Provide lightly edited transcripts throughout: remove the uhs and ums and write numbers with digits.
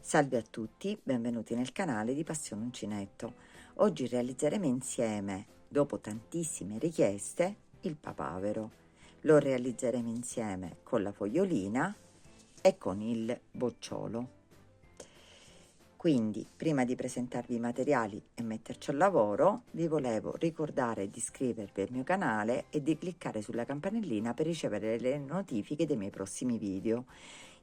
Salve a tutti, benvenuti nel canale di Passione Uncinetto. Oggi realizzeremo insieme, dopo tantissime richieste, il papavero. Lo realizzeremo insieme con la fogliolina e con il bocciolo. Quindi, prima di presentarvi i materiali e metterci al lavoro, vi volevo ricordare di iscrivervi al mio canale e di cliccare sulla campanellina per ricevere le notifiche dei miei prossimi video.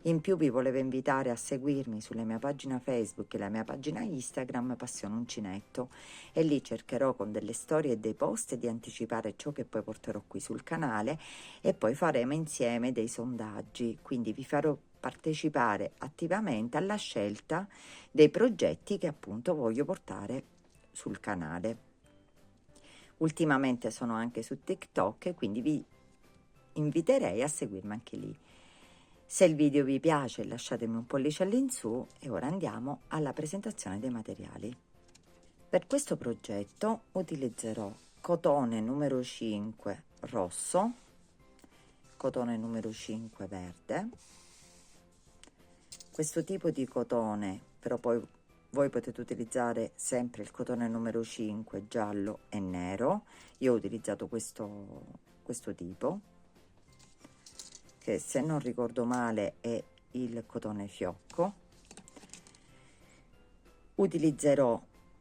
In più vi volevo invitare a seguirmi sulla mia pagina Facebook e la mia pagina Instagram Passione Uncinetto, e lì cercherò con delle storie e dei post di anticipare ciò che poi porterò qui sul canale, e poi faremo insieme dei sondaggi, quindi vi farò partecipare attivamente alla scelta dei progetti che appunto voglio portare sul canale. Ultimamente sono anche su TikTok, quindi vi inviterei a seguirmi anche lì. Se il video vi piace lasciatemi un pollice all'insù e ora andiamo alla presentazione dei materiali. Per questo progetto utilizzerò cotone numero 5 rosso, cotone numero 5 verde. Questo tipo di cotone, però poi voi potete utilizzare sempre il cotone numero 5 giallo e nero. Io ho utilizzato questo tipo, che se non ricordo male è il cotone fiocco.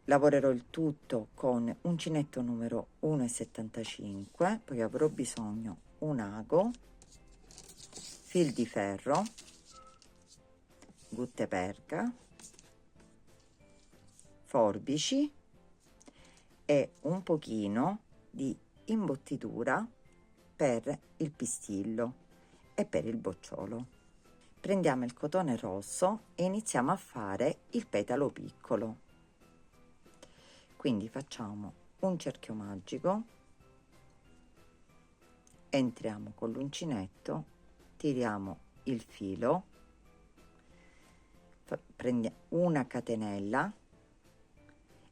Lavorerò il tutto con uncinetto numero 1,75, poi avrò bisogno un ago, fil di ferro, gutte perca, forbici e un pochino di imbottitura per il pistillo e per il bocciolo. Prendiamo il cotone rosso e iniziamo a fare il petalo piccolo. Quindi facciamo un cerchio magico, entriamo con l'uncinetto, tiriamo il filo, prendiamo una catenella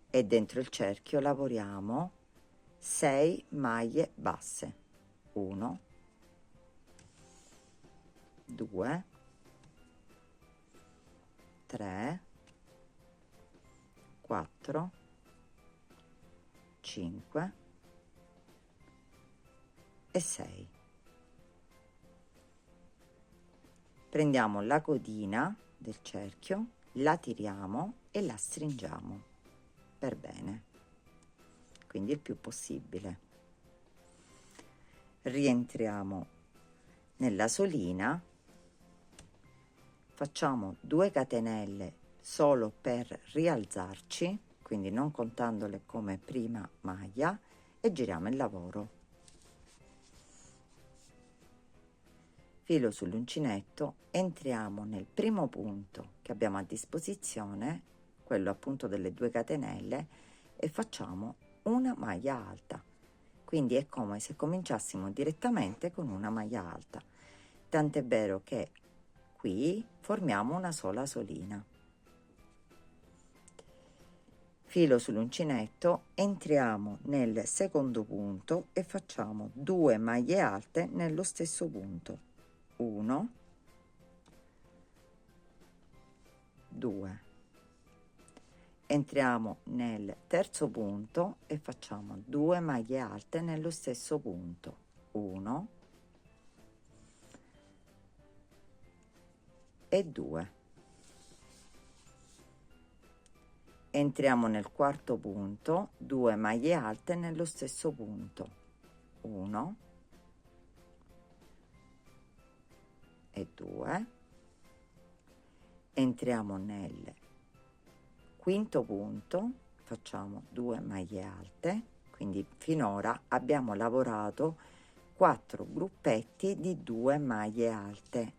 e dentro il cerchio lavoriamo 6 maglie basse. 1, 2, 3, 4, 5 e 6. Prendiamo la codina del cerchio, la tiriamo e la stringiamo per bene, quindi il più possibile. Rientriamo nella solina, facciamo 2 catenelle solo per rialzarci, quindi non contandole come prima maglia, e giriamo il lavoro. Filo sull'uncinetto, entriamo nel primo punto che abbiamo a disposizione, quello appunto delle 2 catenelle, e facciamo una maglia alta. Quindi è come se cominciassimo direttamente con una maglia alta, tant'è vero che qui formiamo una sola solina. Filo sull'uncinetto, entriamo nel secondo punto e facciamo 2 maglie alte nello stesso punto. 1, 2. Entriamo nel terzo punto e facciamo 2 maglie alte nello stesso punto. 1 e 2. Entriamo nel quarto punto, 2 maglie alte nello stesso punto. 1 e 2. Entriamo nel quinto punto, facciamo 2 maglie alte, quindi finora abbiamo lavorato 4 gruppetti di 2 maglie alte.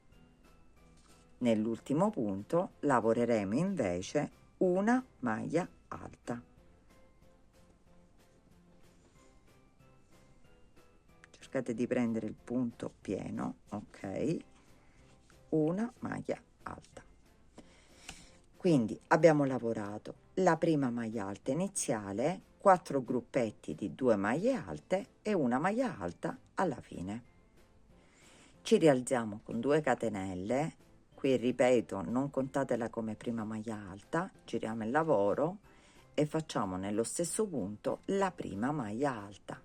Nell'ultimo punto lavoreremo invece una maglia alta. Cercate di prendere il punto pieno, ok? Una maglia alta. Quindi abbiamo lavorato la prima maglia alta iniziale, 4 gruppetti di 2 maglie alte e una maglia alta alla fine. Ci rialziamo con 2 catenelle, Qui ripeto, non contatela come prima maglia alta, giriamo il lavoro e facciamo nello stesso punto la prima maglia alta.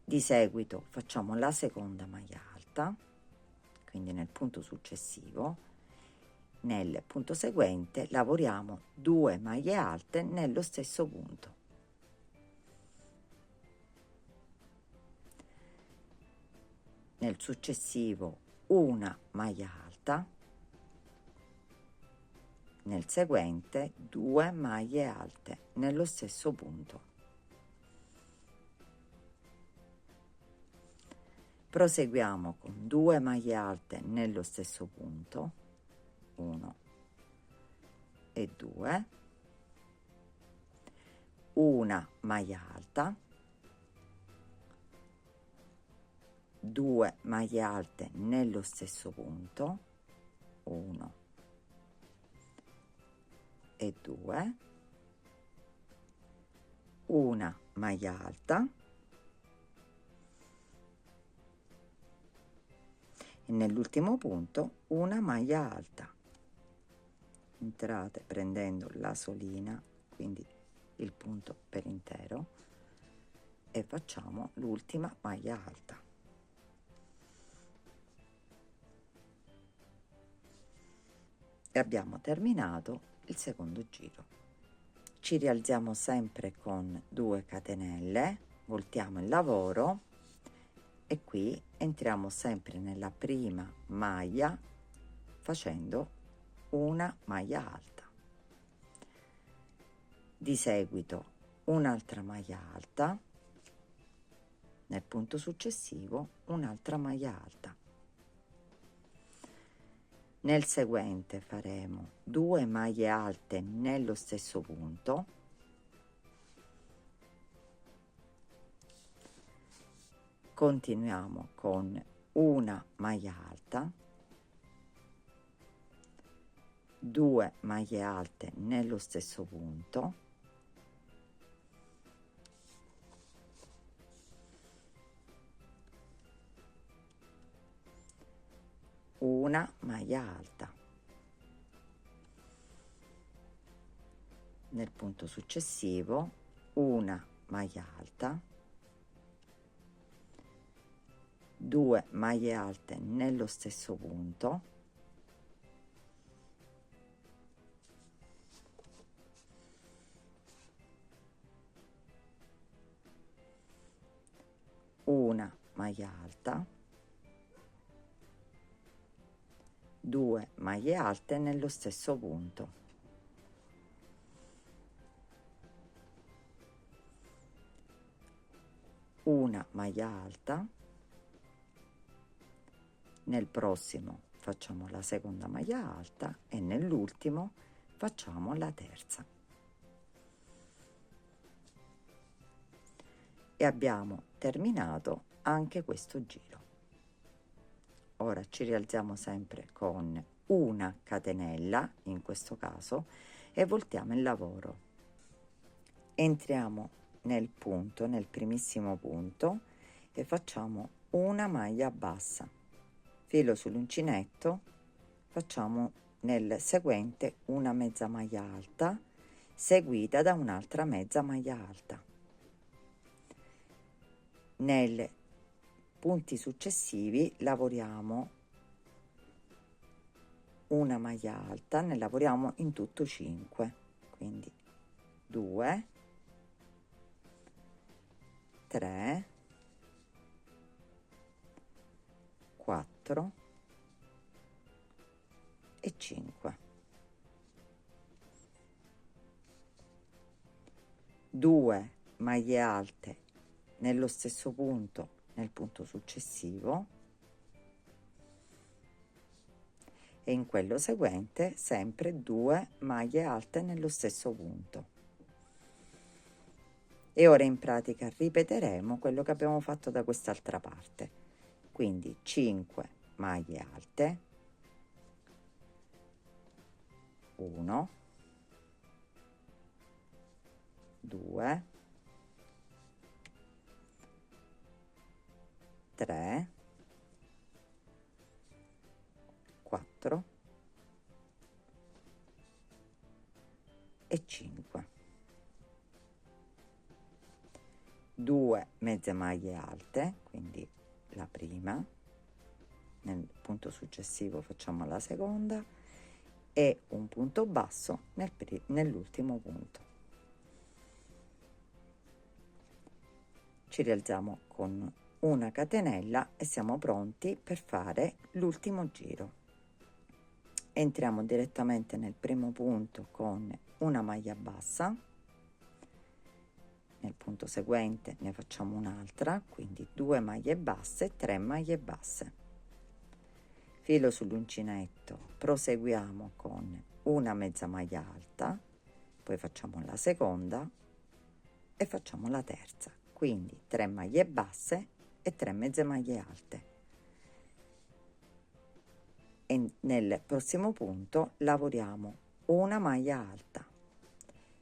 Di seguito facciamo la seconda maglia alta, quindi nel punto successivo. Nel punto seguente lavoriamo 2 maglie alte nello stesso punto. Nel successivo una maglia alta, nel seguente 2 maglie alte nello stesso punto. Proseguiamo con 2 maglie alte nello stesso punto, 1 e 2, una maglia alta, 2 maglie alte nello stesso punto, 1 e 2, una maglia alta e nell'ultimo punto una maglia alta. Entrate prendendo la solina, quindi il punto per intero, e facciamo l'ultima maglia alta. E abbiamo terminato il secondo giro. Ci rialziamo sempre con 2 catenelle, voltiamo il lavoro e qui entriamo sempre nella prima maglia facendo una maglia alta. Di seguito un'altra maglia alta, nel punto successivo un'altra maglia alta. Nel seguente faremo 2 maglie alte nello stesso punto, continuiamo con una maglia alta, 2 maglie alte nello stesso punto, una maglia alta. Nel punto successivo una maglia alta, 2 maglie alte nello stesso punto, una maglia alta, 2 maglie alte nello stesso punto, una maglia alta, nel prossimo facciamo la seconda maglia alta e nell'ultimo facciamo la terza. E abbiamo terminato anche questo giro. Ora ci rialziamo sempre con una catenella, in questo caso, e voltiamo il lavoro. Entriamo nel punto, nel primissimo punto, e facciamo una maglia bassa, filo sull'uncinetto, facciamo nel seguente una mezza maglia alta seguita da un'altra mezza maglia alta. Nei punti successivi lavoriamo una maglia alta, ne lavoriamo in tutto 5, quindi 2, 3, 4 e 5. 2 maglie alte nello stesso punto nel punto successivo e in quello seguente sempre 2 maglie alte nello stesso punto. E ora in pratica ripeteremo quello che abbiamo fatto da quest'altra parte, quindi 5 maglie alte, 1, 2, 3, 4 e 5. 2 mezze maglie alte, quindi la prima, nel punto successivo facciamo la seconda e un punto basso nell'ultimo punto. Ci rialziamo con una catenella e siamo pronti per fare l'ultimo giro. Entriamo direttamente nel primo punto con una maglia bassa, nel punto seguente ne facciamo un'altra, quindi 2 maglie basse, 3 maglie basse, filo sull'uncinetto, proseguiamo con una mezza maglia alta, poi facciamo la seconda e facciamo la terza, quindi 3 maglie basse e 3 mezze maglie alte. E nel prossimo punto lavoriamo una maglia alta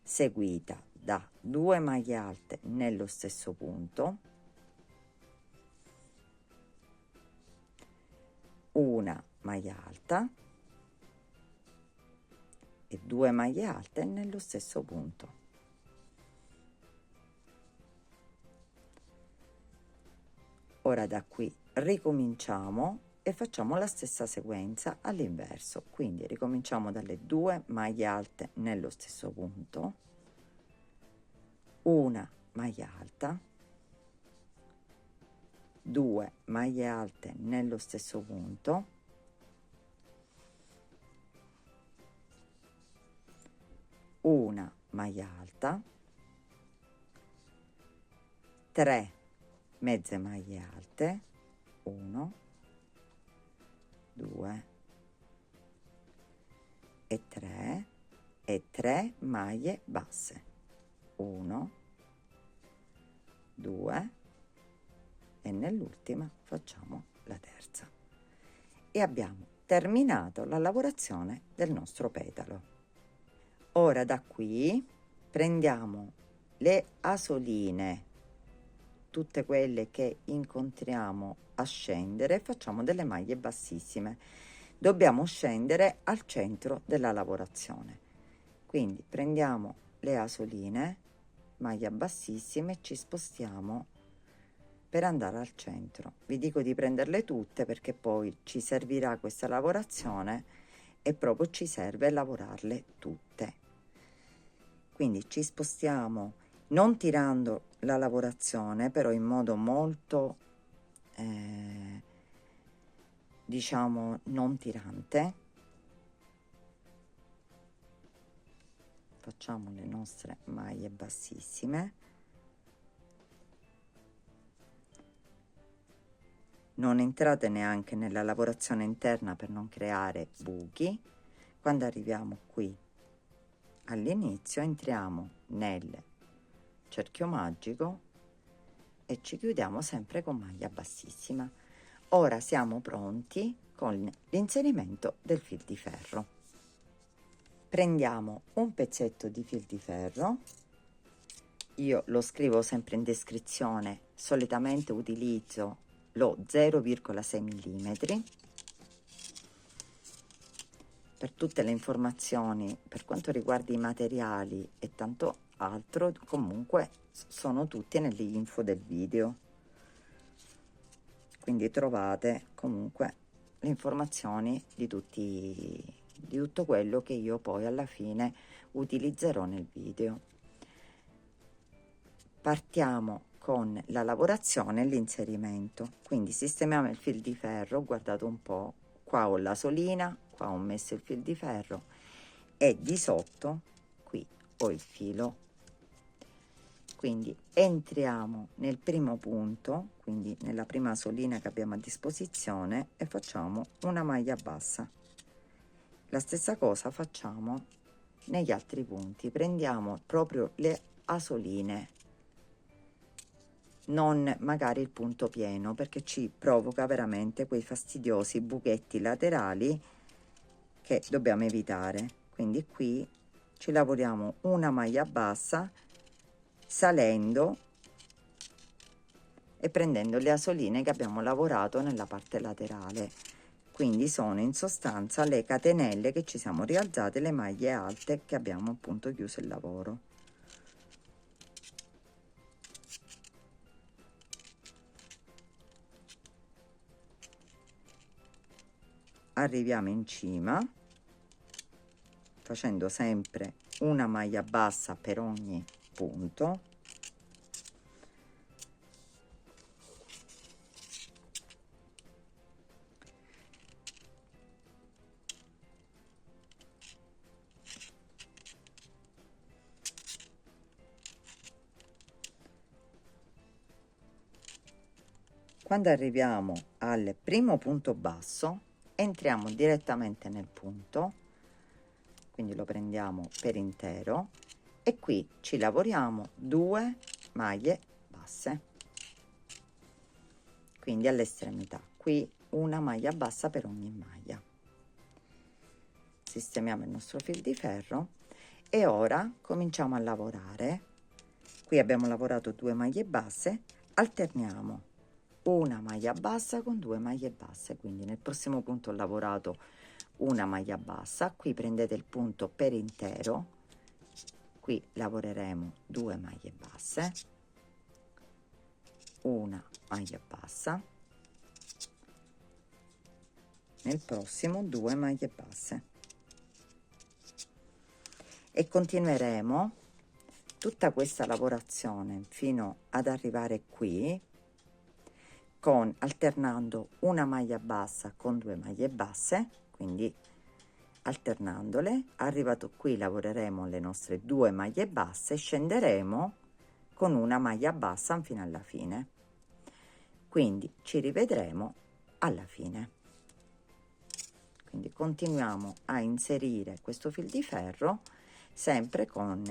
seguita da 2 maglie alte nello stesso punto, una maglia alta e 2 maglie alte nello stesso punto. Ora da qui ricominciamo e facciamo la stessa sequenza all'inverso, quindi ricominciamo dalle 2 maglie alte nello stesso punto, una maglia alta, 2 maglie alte nello stesso punto, una maglia alta, 3 mezze maglie alte, 1, 2 e 3 e 3 maglie basse, 1, 2 e nell'ultima facciamo la terza e abbiamo terminato la lavorazione del nostro petalo. Ora da qui prendiamo le asoline, tutte quelle che incontriamo a scendere, facciamo delle maglie bassissime. Dobbiamo scendere al centro della lavorazione, quindi prendiamo le asoline, maglia bassissime, e ci spostiamo per andare al centro. Vi dico di prenderle tutte perché poi ci servirà questa lavorazione e proprio ci serve lavorarle tutte. Quindi ci spostiamo non tirando la lavorazione, però in modo molto diciamo non tirante. Facciamo le nostre maglie bassissime, non entrate neanche nella lavorazione interna per non creare buchi. Quando arriviamo qui all'inizio entriamo nel cerchio magico e ci chiudiamo sempre con maglia bassissima. Ora siamo pronti con l'inserimento del fil di ferro. Prendiamo un pezzetto di fil di ferro, io lo scrivo sempre in descrizione, solitamente utilizzo lo 0,6 mm. Per tutte le informazioni per quanto riguarda i materiali e tanto altro, comunque sono tutti nell'info del video, quindi trovate comunque le informazioni di tutto quello che io poi alla fine utilizzerò nel video. Partiamo con la lavorazione e l'inserimento, quindi sistemiamo il fil di ferro, guardate un po', qua ho la solina, qua ho messo il fil di ferro e di sotto qui ho il filo, quindi entriamo nel primo punto, quindi nella prima solina che abbiamo a disposizione, e facciamo una maglia bassa. La stessa cosa facciamo negli altri punti, prendiamo proprio le asoline, non magari il punto pieno, perché ci provoca veramente quei fastidiosi buchetti laterali che dobbiamo evitare. Quindi qui ci lavoriamo una maglia bassa salendo e prendendo le asoline che abbiamo lavorato nella parte laterale. Quindi sono in sostanza le catenelle che ci siamo rialzate, le maglie alte che abbiamo appunto chiuso il lavoro. Arriviamo in cima facendo sempre una maglia bassa per ogni punto. Quando arriviamo al primo punto basso, entriamo direttamente nel punto, quindi lo prendiamo per intero e qui ci lavoriamo 2 maglie basse, quindi all'estremità, qui una maglia bassa per ogni maglia. Sistemiamo il nostro fil di ferro e ora cominciamo a lavorare. Qui abbiamo lavorato 2 maglie basse, alterniamo una maglia bassa con 2 maglie basse, quindi nel prossimo punto ho lavorato una maglia bassa, qui prendete il punto per intero, qui lavoreremo 2 maglie basse, una maglia bassa, nel prossimo 2 maglie basse e continueremo tutta questa lavorazione fino ad arrivare qui con alternando una maglia bassa con 2 maglie basse, quindi alternandole. Arrivato qui lavoreremo le nostre 2 maglie basse, scenderemo con una maglia bassa fino alla fine, quindi ci rivedremo alla fine. Quindi continuiamo a inserire questo fil di ferro sempre con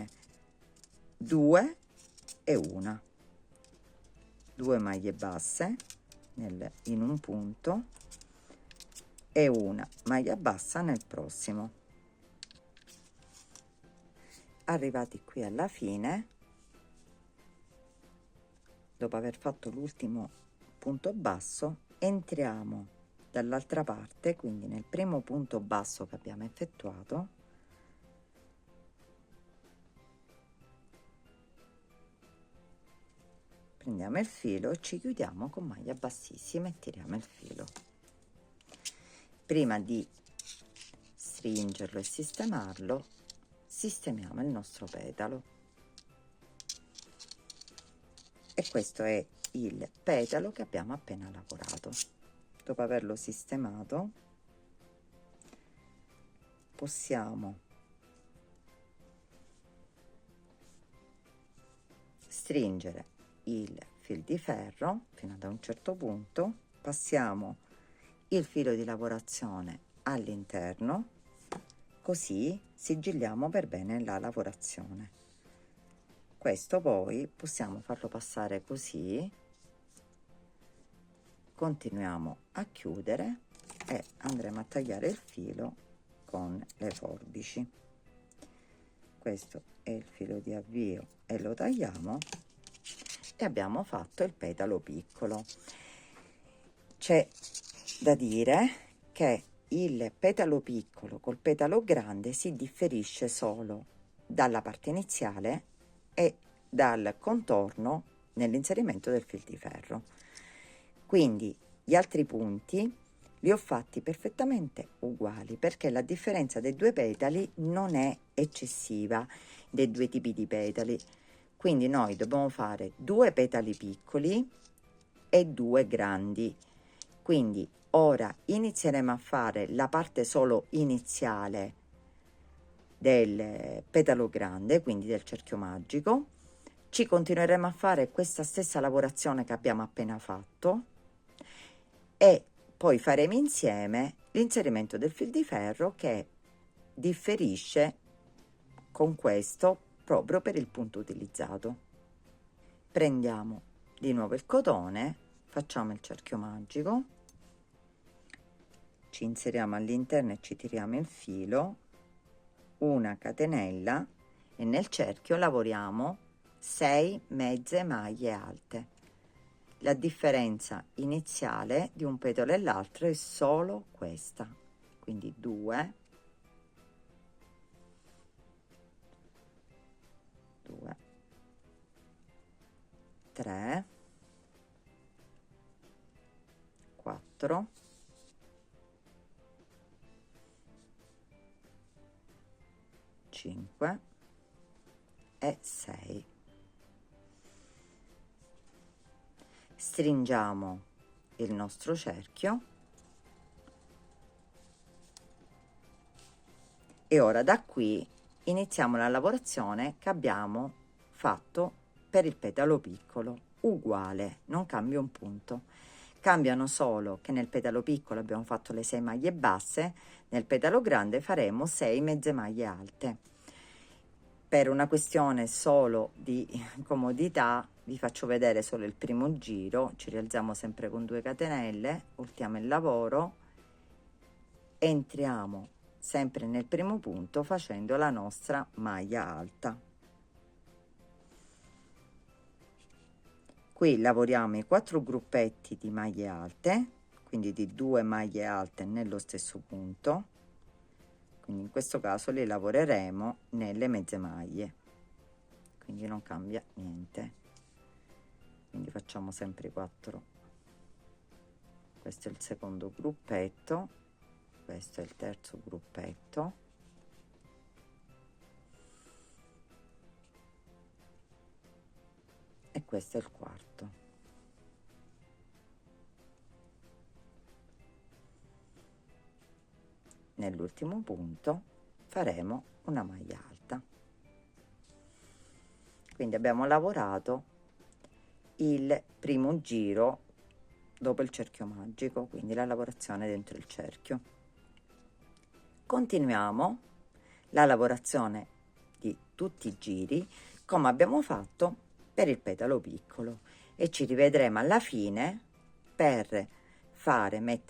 2 e 1, 2 maglie basse in un punto e una maglia bassa nel prossimo. Arrivati qui alla fine, dopo aver fatto l'ultimo punto basso, entriamo dall'altra parte, quindi nel primo punto basso che abbiamo effettuato, prendiamo il filo e ci chiudiamo con maglia bassissima e tiriamo il filo. Prima di stringerlo e sistemarlo, sistemiamo il nostro petalo, e questo è il petalo che abbiamo appena lavorato. Dopo averlo sistemato, possiamo stringere il fil di ferro fino ad un certo punto, passiamo il filo di lavorazione all'interno, così sigilliamo per bene la lavorazione. Questo poi possiamo farlo passare così, continuiamo a chiudere e andremo a tagliare il filo con le forbici. Questo è il filo di avvio e lo tagliamo e abbiamo fatto il petalo piccolo. C'è da dire che il petalo piccolo col petalo grande si differisce solo dalla parte iniziale e dal contorno nell'inserimento del fil di ferro. Quindi gli altri punti li ho fatti perfettamente uguali, perché la differenza dei 2 petali non è eccessiva, dei 2 tipi di petali. Quindi noi dobbiamo fare 2 petali piccoli e 2 grandi. Quindi ora inizieremo a fare la parte solo iniziale del petalo grande, quindi del cerchio magico. Ci continueremo a fare questa stessa lavorazione che abbiamo appena fatto e poi faremo insieme l'inserimento del fil di ferro, che differisce con questo proprio per il punto utilizzato. Prendiamo di nuovo il cotone, facciamo il cerchio magico, ci inseriamo all'interno e ci tiriamo il filo, una catenella, e nel cerchio lavoriamo 6 mezze maglie alte. la differenza iniziale di un petalo e l'altro è solo questa, quindi 2, 2, 3, 4, 5 e 6. Stringiamo il nostro cerchio e ora da qui iniziamo la lavorazione che abbiamo fatto per il petalo piccolo, uguale, non cambia un punto. Cambiano solo che nel petalo piccolo abbiamo fatto le 6 maglie basse, nel petalo grande faremo 6 mezze maglie alte. Per una questione solo di comodità vi faccio vedere solo il primo giro, ci rialziamo sempre con 2 catenelle, ultiamo il lavoro, entriamo sempre nel primo punto facendo la nostra maglia alta. Qui lavoriamo i 4 gruppetti di maglie alte, quindi di 2 maglie alte nello stesso punto, quindi in questo caso li lavoreremo nelle mezze maglie, quindi non cambia niente. Quindi facciamo sempre i 4. Questo è il secondo gruppetto, questo è il terzo gruppetto, e questo è il quarto. Nell'ultimo punto faremo una maglia alta. Quindi abbiamo lavorato il primo giro dopo il cerchio magico, quindi la lavorazione dentro il cerchio. Continuiamo la lavorazione di tutti i giri come abbiamo fatto per il petalo piccolo e ci rivedremo alla fine per fare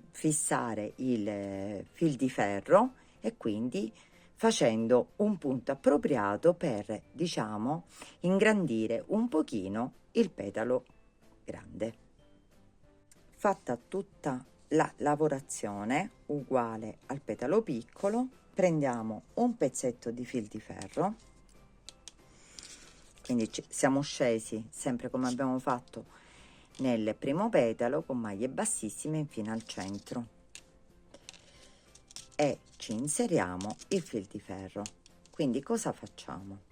fissare il fil di ferro e quindi facendo un punto appropriato per, diciamo, ingrandire un pochino il petalo grande. Fatta tutta la lavorazione uguale al petalo piccolo, prendiamo un pezzetto di fil di ferro, quindi siamo scesi sempre come abbiamo fatto nel primo petalo con maglie bassissime infine al centro e ci inseriamo il fil di ferro. Quindi cosa facciamo?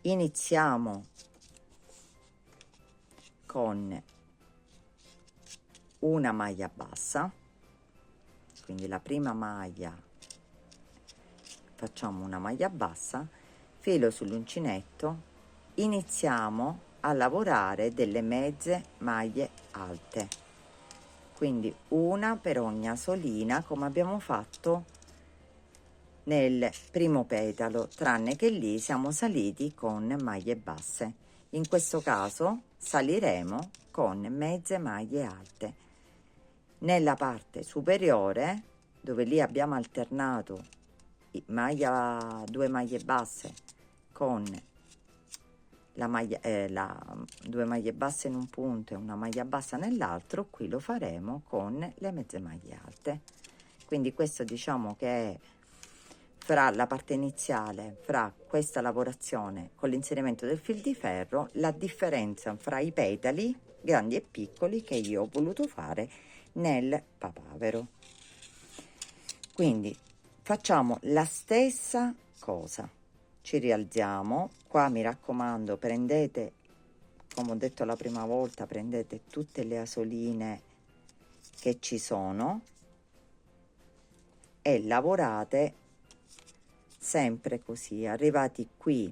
Iniziamo con una maglia bassa, quindi la prima maglia facciamo una maglia bassa, filo sull'uncinetto, iniziamo a lavorare delle mezze maglie alte, quindi una per ogni asolina come abbiamo fatto nel primo petalo, tranne che lì siamo saliti con maglie basse. In questo caso saliremo con mezze maglie alte. Nella parte superiore, dove lì abbiamo alternato maglia 2 maglie basse con la maglia 2 maglie basse in un punto e una maglia bassa nell'altro, qui lo faremo con le mezze maglie alte. Quindi questo diciamo che è fra la parte iniziale, fra questa lavorazione con l'inserimento del fil di ferro, la differenza fra i petali grandi e piccoli che io ho voluto fare nel papavero. Quindi facciamo la stessa cosa, ci rialziamo qua, mi raccomando, prendete, come ho detto la prima volta, prendete tutte le asoline che ci sono e lavorate sempre così. Arrivati qui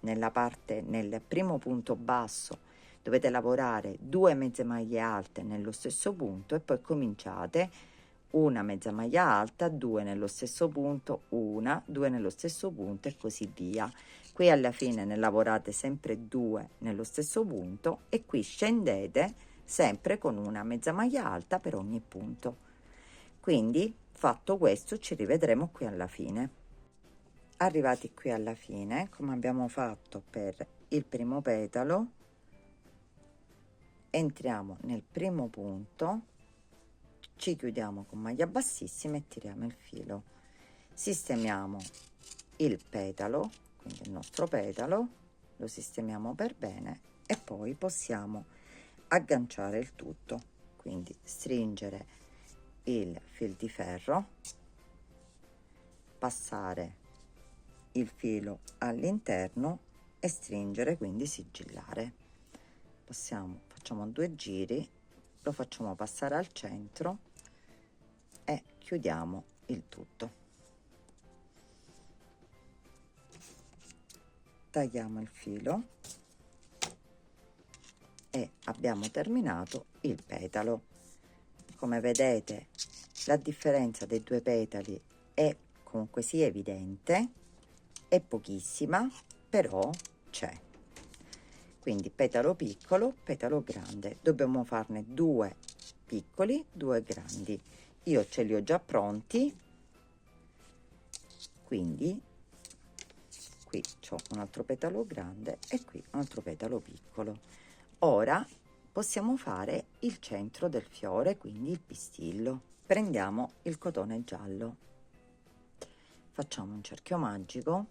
nella parte, nel primo punto basso, dovete lavorare 2 mezze maglie alte nello stesso punto e poi cominciate una mezza maglia alta, 2 nello stesso punto, una, 2 nello stesso punto e così via. Qui alla fine ne lavorate sempre 2 nello stesso punto e qui scendete sempre con una mezza maglia alta per ogni punto. Quindi fatto questo ci rivedremo qui alla fine. Arrivati qui alla fine, come abbiamo fatto per il primo petalo, entriamo nel primo punto, ci chiudiamo con maglia bassissima e tiriamo il filo, sistemiamo il petalo, quindi il nostro petalo lo sistemiamo per bene e poi possiamo agganciare il tutto, quindi stringere il fil di ferro, passare il filo all'interno e stringere, quindi sigillare. Facciamo 2 giri, lo facciamo passare al centro e chiudiamo il tutto. Tagliamo il filo e abbiamo terminato il petalo. Come vedete, la differenza dei due petali è comunque sia evidente, è pochissima, però c'è. Quindi petalo piccolo, petalo grande, dobbiamo farne 2 piccoli, 2 grandi. Io ce li ho già pronti, quindi qui c'ho un altro petalo grande e qui un altro petalo piccolo. Ora possiamo fare il centro del fiore, quindi il pistillo. Prendiamo il cotone giallo, facciamo un cerchio magico,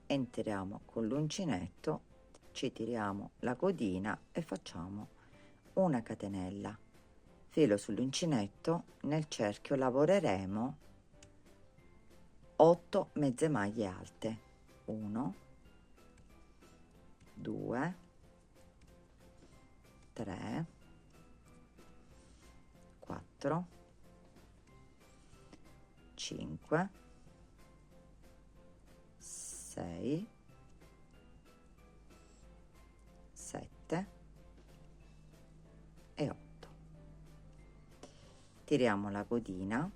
entriamo con l'uncinetto, ci tiriamo la codina e facciamo una catenella, filo sull'uncinetto, nel cerchio lavoreremo 8 mezze maglie alte, 1 2 3 4 5 6 7 e 8. Tiriamo la codina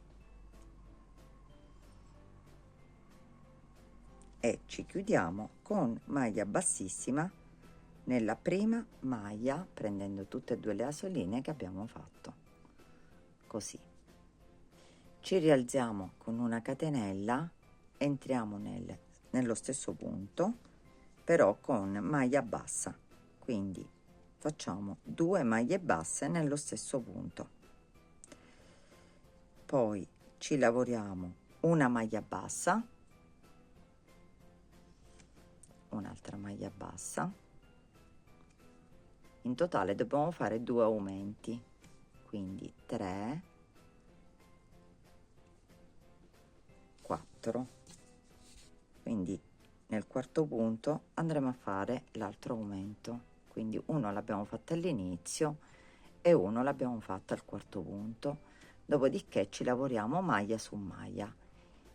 e ci chiudiamo con maglia bassissima nella prima maglia, prendendo tutte e 2 le asoline che abbiamo fatto, così. Ci rialziamo con una catenella, entriamo nello stesso punto, però con maglia bassa, quindi facciamo 2 maglie basse nello stesso punto, poi ci lavoriamo una maglia bassa, un'altra maglia bassa, in totale dobbiamo fare 2 aumenti, quindi 3 4, quindi nel quarto punto andremo a fare l'altro aumento, quindi uno l'abbiamo fatto all'inizio e uno l'abbiamo fatto al quarto punto, dopodiché ci lavoriamo maglia su maglia.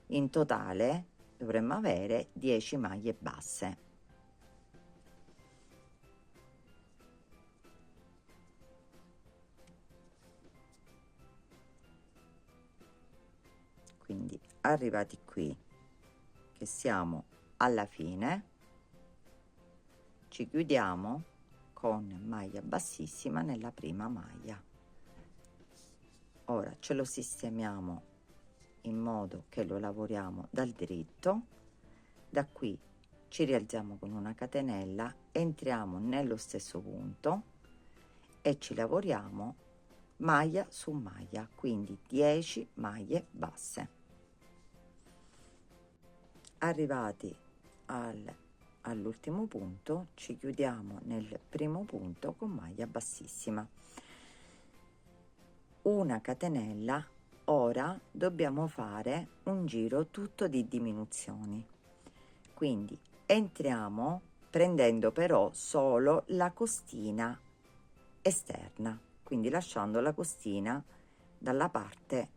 In totale dovremmo avere 10 maglie basse. Quindi arrivati qui che siamo alla fine, ci chiudiamo con maglia bassissima nella prima maglia. Ora ce lo sistemiamo in modo che lo lavoriamo dal dritto, da qui ci rialziamo con una catenella, entriamo nello stesso punto e ci lavoriamo maglia su maglia, quindi 10 maglie basse. Arrivati all'ultimo punto, ci chiudiamo nel primo punto con maglia bassissima, una catenella. Ora dobbiamo fare un giro tutto di diminuzioni, quindi entriamo prendendo però solo la costina esterna, quindi lasciando la costina dalla parte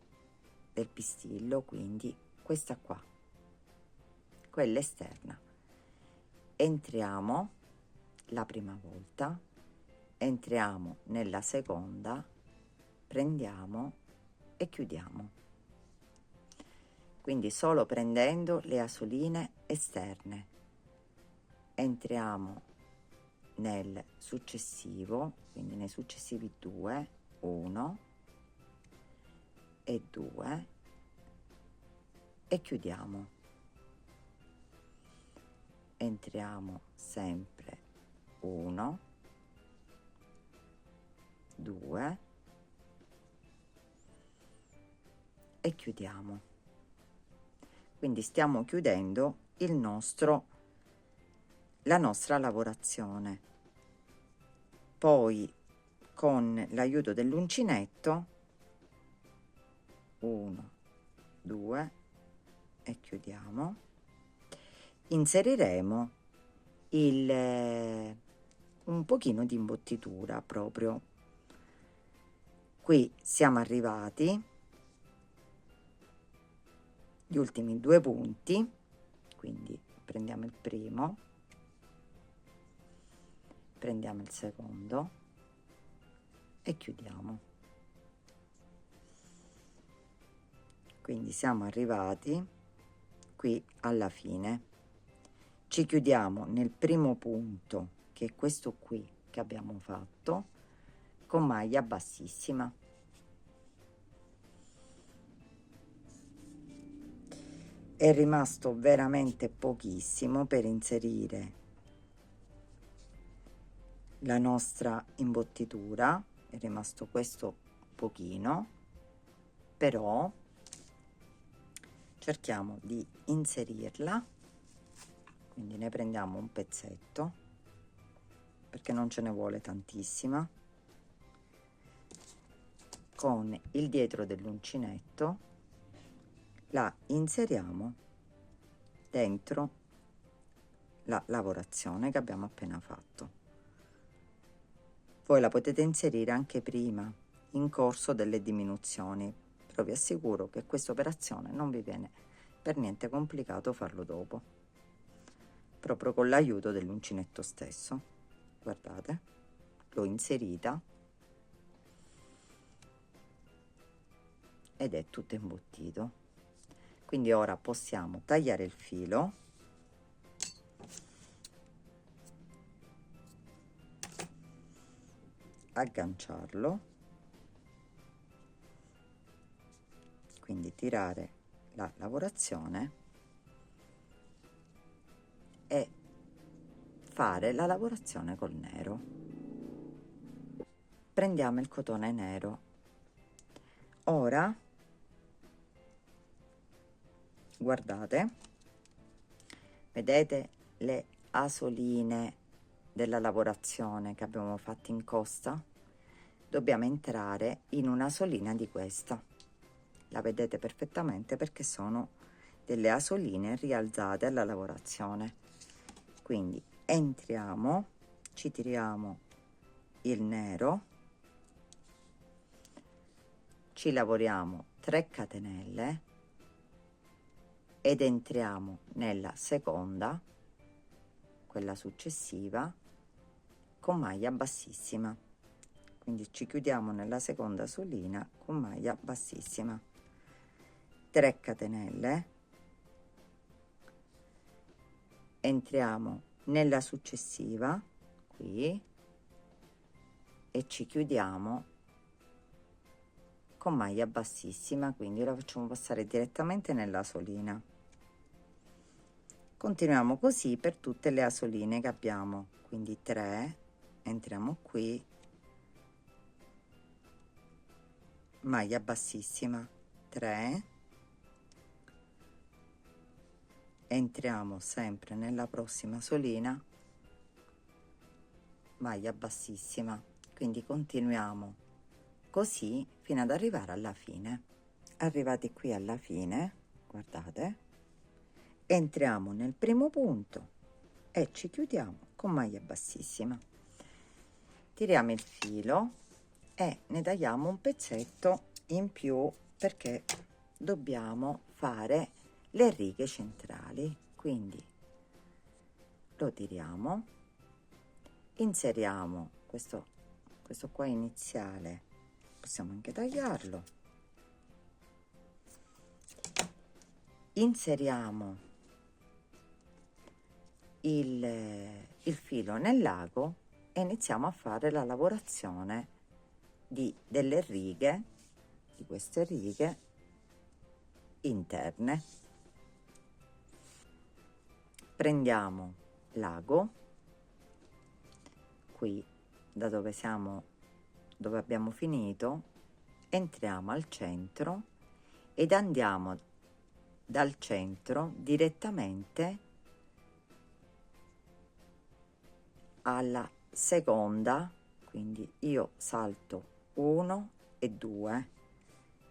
del pistillo, quindi questa qua, quella esterna. Entriamo la prima volta, entriamo nella seconda, prendiamo e chiudiamo, quindi solo prendendo le asoline esterne. Entriamo nel successivo, quindi nei successivi 2, 1 e 2 e chiudiamo. entriamo sempre 1, 2 e chiudiamo. Quindi stiamo chiudendo la nostra lavorazione. Poi con l'aiuto dell'uncinetto 1, 2 e chiudiamo, inseriremo un pochino di imbottitura. Proprio qui siamo arrivati gli ultimi 2 punti, quindi prendiamo il primo, prendiamo il secondo e chiudiamo. Quindi siamo arrivati qui alla fine. Ci chiudiamo nel primo punto, che è questo qui che abbiamo fatto, con maglia bassissima. È rimasto veramente pochissimo per inserire la nostra imbottitura, è rimasto questo pochino, però cerchiamo di inserirla. Quindi ne prendiamo un pezzetto, perché non ce ne vuole tantissima, con il dietro dell'uncinetto la inseriamo dentro la lavorazione che abbiamo appena fatto. Voi la potete inserire anche prima, in corso delle diminuzioni, però vi assicuro che questa operazione non vi viene per niente complicato farlo dopo, proprio con l'aiuto dell'uncinetto stesso. Guardate, l'ho inserita ed è tutto imbottito. Quindi ora possiamo tagliare il filo, agganciarlo, quindi tirare la lavorazione e fare la lavorazione col nero. Prendiamo il cotone nero. Ora guardate, vedete le asoline della lavorazione che abbiamo fatto in costa? Dobbiamo entrare in una asolina di questa. La vedete perfettamente perché sono delle asoline rialzate alla lavorazione. Quindi entriamo, ci tiriamo il nero, ci lavoriamo 3 catenelle ed entriamo nella seconda, quella successiva, con maglia bassissima. Quindi ci chiudiamo nella seconda asolina con maglia bassissima, 3 catenelle, entriamo nella successiva qui e ci chiudiamo con maglia bassissima, quindi la facciamo passare direttamente nella asolina. Continuiamo così per tutte le asoline che abbiamo, quindi 3, entriamo qui, maglia bassissima, 3, entriamo sempre nella prossima asolina, maglia bassissima. Quindi continuiamo così fino ad arrivare alla fine. Arrivati qui alla fine, guardate, entriamo nel primo punto e ci chiudiamo con maglia bassissima. Tiriamo il filo e ne tagliamo un pezzetto in più perché dobbiamo fare le righe centrali. Quindi lo tiriamo, inseriamo questo qua iniziale, possiamo anche tagliarlo, inseriamo il filo nell'ago e iniziamo a fare la lavorazione delle righe, di queste righe interne. Prendiamo l'ago qui da dove siamo, dove abbiamo finito, entriamo al centro ed andiamo dal centro direttamente alla seconda, quindi io salto 1 e 2,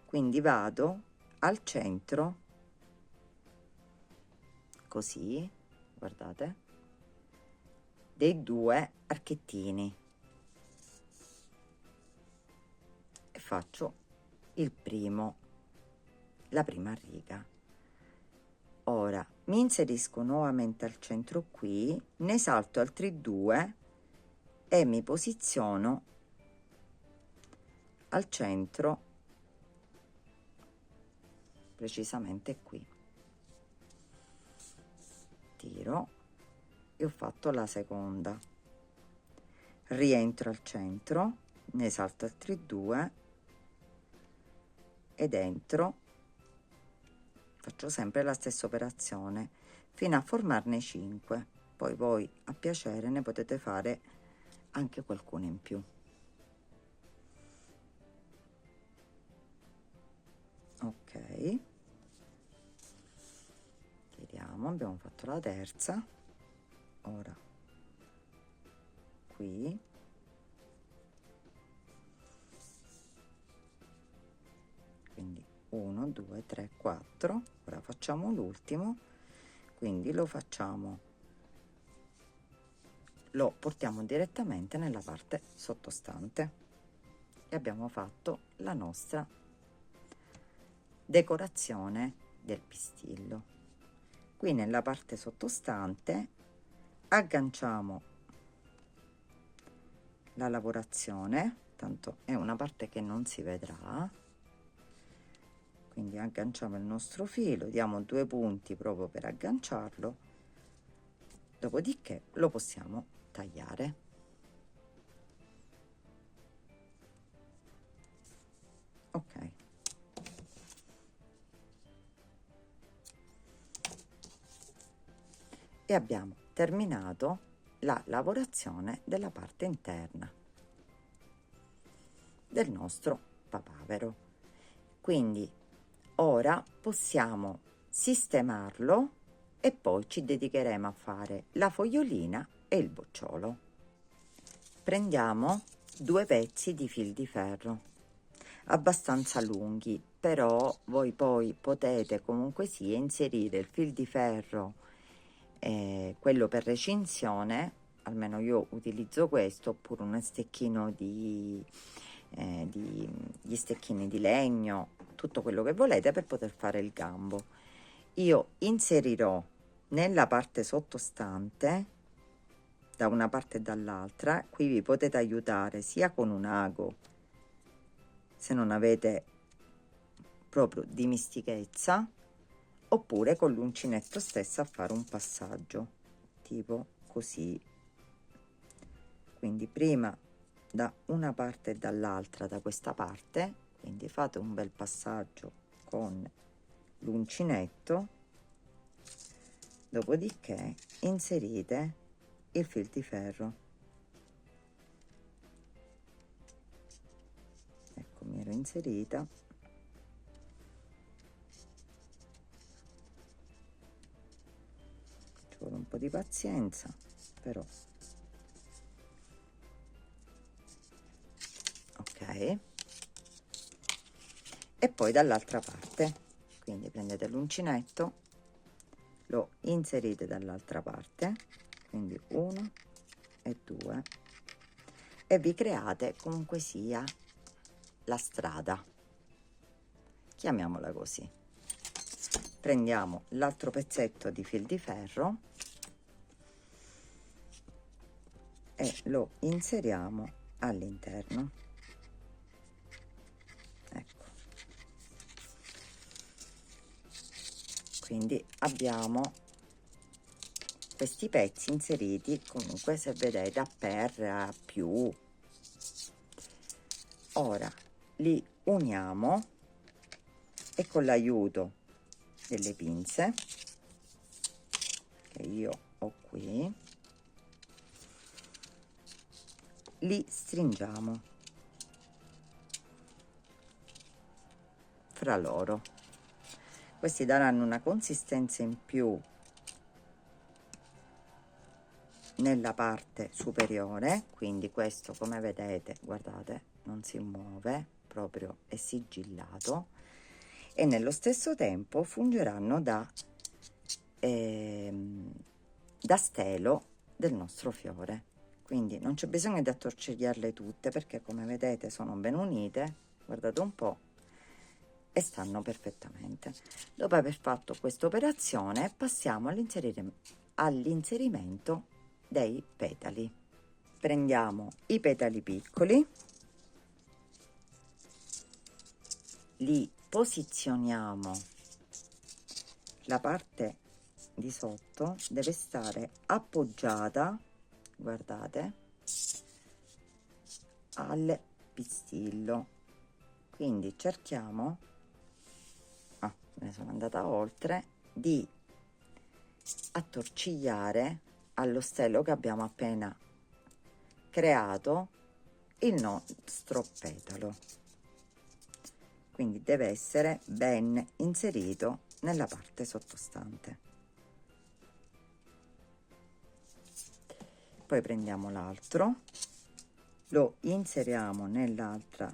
quindi vado al centro così, guardate, dei 2 archettini e faccio il primo, la prima riga. Ora mi inserisco nuovamente al centro qui, ne salto altri 2 e mi posiziono al centro, precisamente qui. Tiro e ho fatto la seconda, rientro al centro, ne salto altri 2 ed entro, faccio sempre la stessa operazione fino a formarne 5, poi voi a piacere ne potete fare anche qualcuno in più. Ok, tiriamo, abbiamo fatto la terza, ora qui quindi 1 2 3 4, ora facciamo l'ultimo, quindi lo facciamo, lo portiamo direttamente nella parte sottostante e abbiamo fatto la nostra decorazione del pistillo. Qui nella parte sottostante agganciamo la lavorazione, tanto è una parte che non si vedrà, quindi agganciamo il nostro filo, diamo 2 punti proprio per agganciarlo, dopodiché lo possiamo tagliare. Ok, e abbiamo terminato la lavorazione della parte interna del nostro papavero. Quindi ora possiamo sistemarlo e poi ci dedicheremo a fare la fogliolina e il bocciolo. Prendiamo 2 pezzi di fil di ferro abbastanza lunghi, però voi poi potete comunque sia inserire il fil di ferro, quello per recinzione, almeno io utilizzo questo, oppure uno stecchino gli stecchini di legno, tutto quello che volete per poter fare il gambo. Io inserirò nella parte sottostante da una parte e dall'altra, qui vi potete aiutare sia con un ago se non avete proprio dimistichezza, oppure con l'uncinetto stesso a fare un passaggio tipo così. Quindi prima da una parte e dall'altra, da questa parte, quindi fate un bel passaggio con l'uncinetto, dopodiché inserite il fil di ferro. Ecco, mi ero inserita, ci vuole un po' di pazienza, però ok. E poi dall'altra parte, quindi prendete l'uncinetto, lo inserite dall'altra parte, quindi 1 e 2, e vi create comunque sia la strada, chiamiamola così. Prendiamo l'altro pezzetto di fil di ferro e lo inseriamo all'interno. Ecco, quindi abbiamo questi pezzi inseriti, comunque se vedete a per, a più. Ora li uniamo e con l'aiuto delle pinze che io ho qui li stringiamo fra loro. Questi daranno una consistenza in più nella parte superiore, quindi questo, come vedete, guardate, non si muove, proprio è sigillato, e nello stesso tempo fungeranno da stelo del nostro fiore. Quindi non c'è bisogno di attorcigliarle tutte, perché come vedete sono ben unite, guardate un po', e stanno perfettamente. Dopo aver fatto questa operazione passiamo all'inserimento dei petali. Prendiamo i petali piccoli, li posizioniamo, la parte di sotto deve stare appoggiata, guardate, al pistillo, quindi cerchiamo, me ne sono andata oltre, di attorcigliare allo stelo che abbiamo appena creato il nostro petalo, quindi deve essere ben inserito nella parte sottostante. Poi prendiamo l'altro, lo inseriamo dall'altra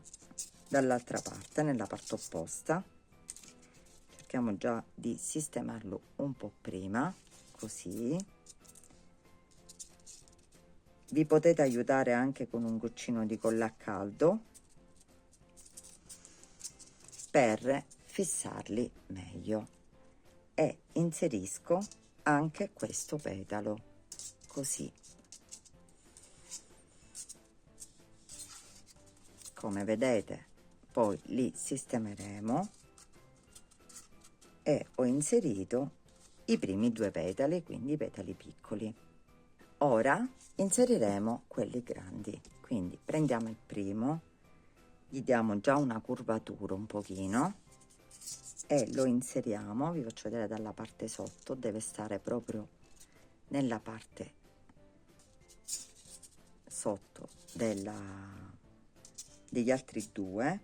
parte, nella parte opposta, cerchiamo già di sistemarlo un po' prima, così. Vi potete aiutare anche con un goccino di colla a caldo per fissarli meglio, e inserisco anche questo petalo così. Come vedete, poi li sistemeremo, e ho inserito i primi due petali, quindi i petali piccoli. Ora inseriremo quelli grandi, quindi prendiamo il primo, gli diamo già una curvatura un pochino e lo inseriamo. Vi faccio vedere dalla parte sotto, deve stare proprio nella parte sotto degli altri due,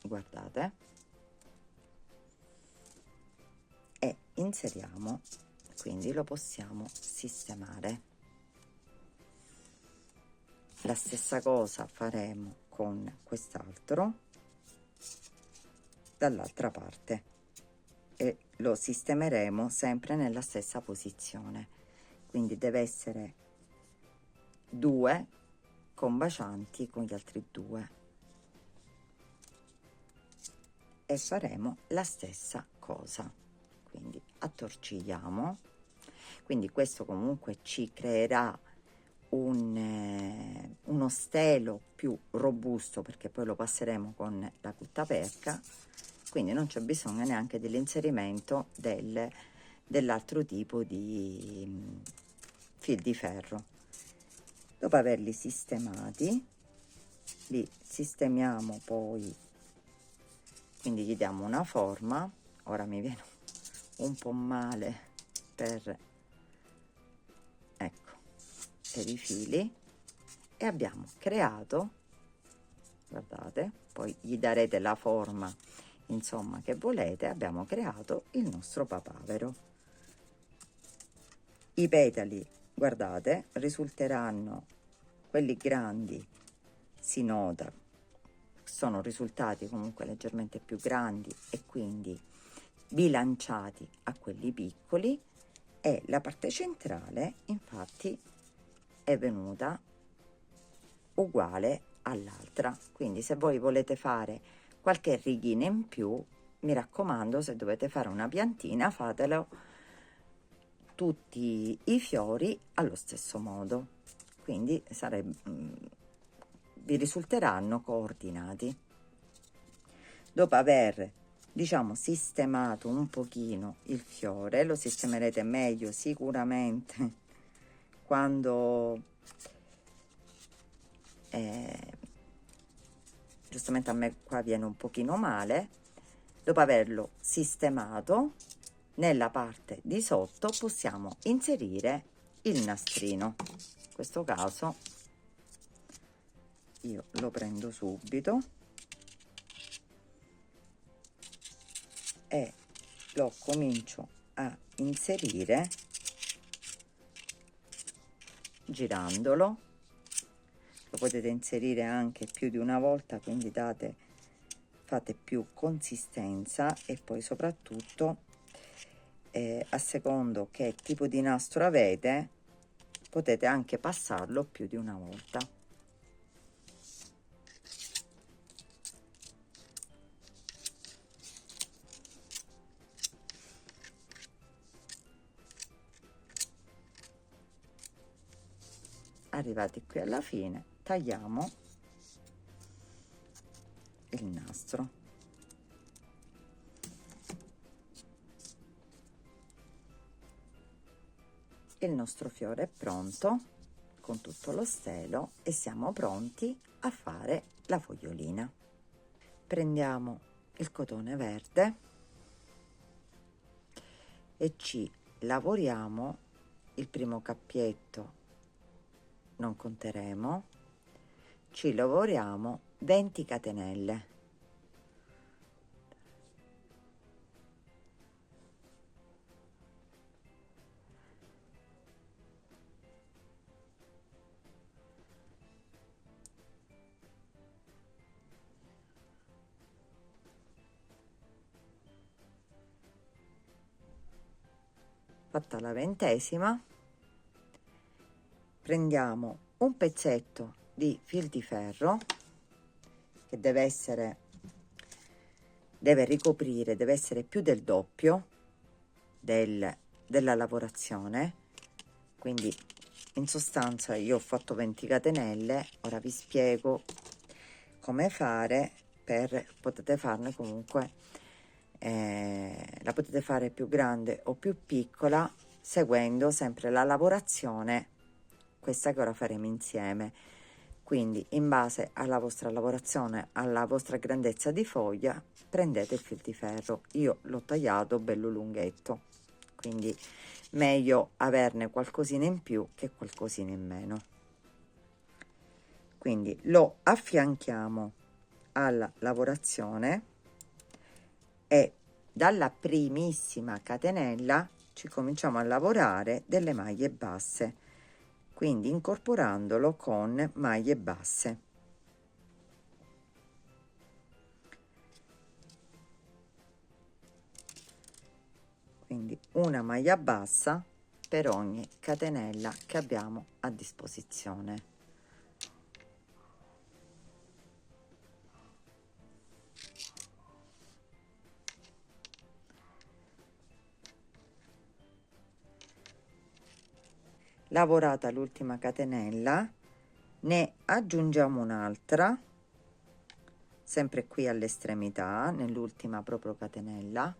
guardate, e inseriamo, quindi lo possiamo sistemare. La stessa cosa faremo con quest'altro dall'altra parte e lo sistemeremo sempre nella stessa posizione, quindi deve essere due combacianti con gli altri due, e faremo la stessa cosa, quindi attorcigliamo. Quindi questo comunque ci creerà uno stelo più robusto, perché poi lo passeremo con la guttaperca, quindi non c'è bisogno neanche dell'inserimento dell'altro tipo di fil di ferro. Dopo averli sistemati, li sistemiamo poi, quindi gli diamo una forma. Ora mi viene un po' male per i fili, e abbiamo creato, guardate, poi gli darete la forma insomma che volete, abbiamo creato il nostro papavero. I petali, guardate, risulteranno, quelli grandi si nota, sono risultati comunque leggermente più grandi e quindi bilanciati a quelli piccoli, e la parte centrale infatti è venuta uguale all'altra. Quindi se voi volete fare qualche righina in più, mi raccomando, se dovete fare una piantina, fatelo tutti i fiori allo stesso modo, quindi vi risulteranno coordinati. Dopo aver, diciamo, sistemato un pochino il fiore, lo sistemerete meglio sicuramente quando giustamente a me qua viene un pochino male. Dopo averlo sistemato, nella parte di sotto possiamo inserire il nastrino. In questo caso io lo prendo subito e lo comincio a inserire girandolo. Lo potete inserire anche più di una volta, quindi fate più consistenza, e poi soprattutto a secondo che tipo di nastro avete potete anche passarlo più di una volta. Arrivati qui alla fine, tagliamo il nastro. Il nostro fiore è pronto con tutto lo stelo e siamo pronti a fare la fogliolina. Prendiamo il cotone verde e ci lavoriamo il primo cappietto, non conteremo, ci lavoriamo 20 catenelle. Fatta la 20ª, prendiamo un pezzetto di fil di ferro che deve ricoprire, deve essere più del doppio della lavorazione. Quindi in sostanza io ho fatto 20 catenelle, ora vi spiego come fare potete farne comunque la potete fare più grande o più piccola, seguendo sempre la lavorazione, questa che ora faremo insieme. Quindi in base alla vostra lavorazione, alla vostra grandezza di foglia, prendete il fil di ferro. Io l'ho tagliato bello lunghetto, quindi meglio averne qualcosina in più che qualcosina in meno. Quindi lo affianchiamo alla lavorazione e dalla primissima catenella ci cominciamo a lavorare delle maglie basse, quindi incorporandolo con maglie basse. Quindi una maglia bassa per ogni catenella che abbiamo a disposizione. Lavorata l'ultima catenella, ne aggiungiamo un'altra, sempre qui all'estremità, nell'ultima proprio catenella,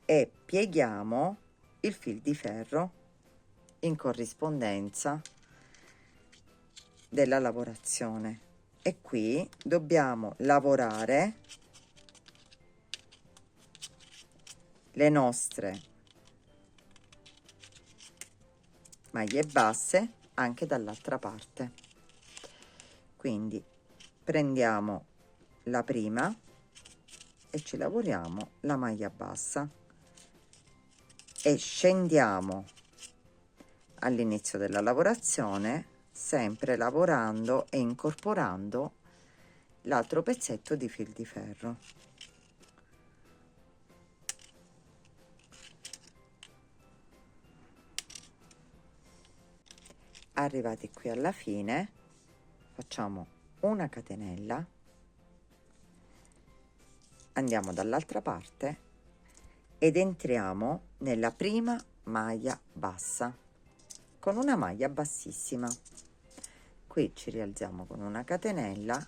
e pieghiamo il fil di ferro in corrispondenza della lavorazione. E qui dobbiamo lavorare le nostre maglie basse anche dall'altra parte. Quindi prendiamo la prima e ci lavoriamo la maglia bassa e scendiamo all'inizio della lavorazione, sempre lavorando e incorporando l'altro pezzetto di fil di ferro. Arrivati qui alla fine, facciamo una catenella, andiamo dall'altra parte ed entriamo nella prima maglia bassa con una maglia bassissima. Qui ci rialziamo con una catenella,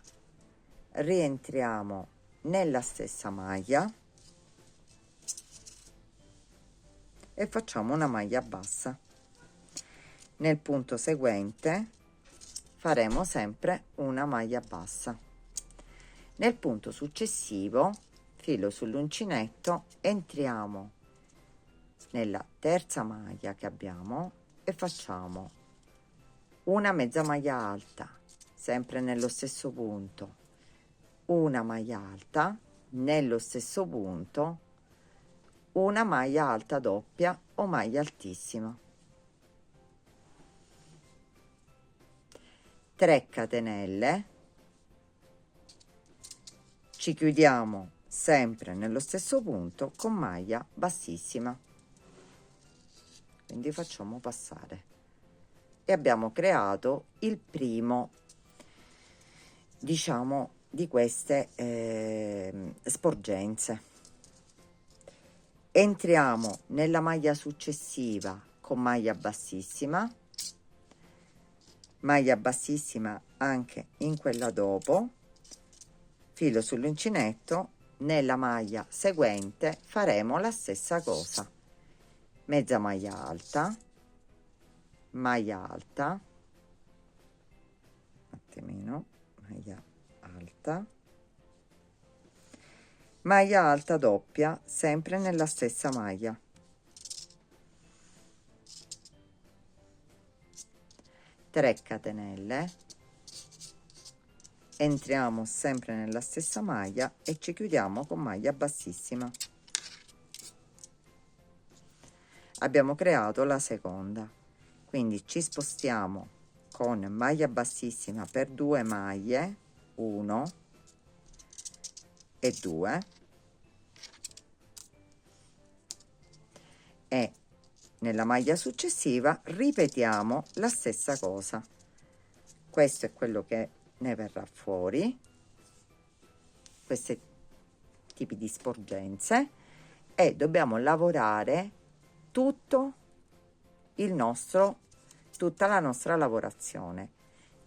rientriamo nella stessa maglia e facciamo una maglia bassa. Nel punto seguente faremo sempre una maglia bassa. Nel punto successivo, filo sull'uncinetto, entriamo nella terza maglia che abbiamo e facciamo una mezza maglia alta, sempre nello stesso punto, una maglia alta nello stesso punto, una maglia alta doppia o maglia altissima, 3 catenelle, ci chiudiamo sempre nello stesso punto con maglia bassissima, quindi facciamo passare e abbiamo creato il primo, diciamo, di queste sporgenze. Entriamo nella maglia successiva con maglia bassissima anche in quella dopo, filo sull'uncinetto, nella maglia seguente faremo la stessa cosa, mezza maglia alta, maglia alta, un attimino, maglia alta doppia, sempre nella stessa maglia, 3 catenelle, entriamo sempre nella stessa maglia e ci chiudiamo con maglia bassissima. Abbiamo creato la seconda, quindi ci spostiamo con maglia bassissima per 2 maglie, 1 e 2, e nella maglia successiva ripetiamo la stessa cosa. Questo è quello che ne verrà fuori, questi tipi di sporgenze, e dobbiamo lavorare tutta la nostra lavorazione.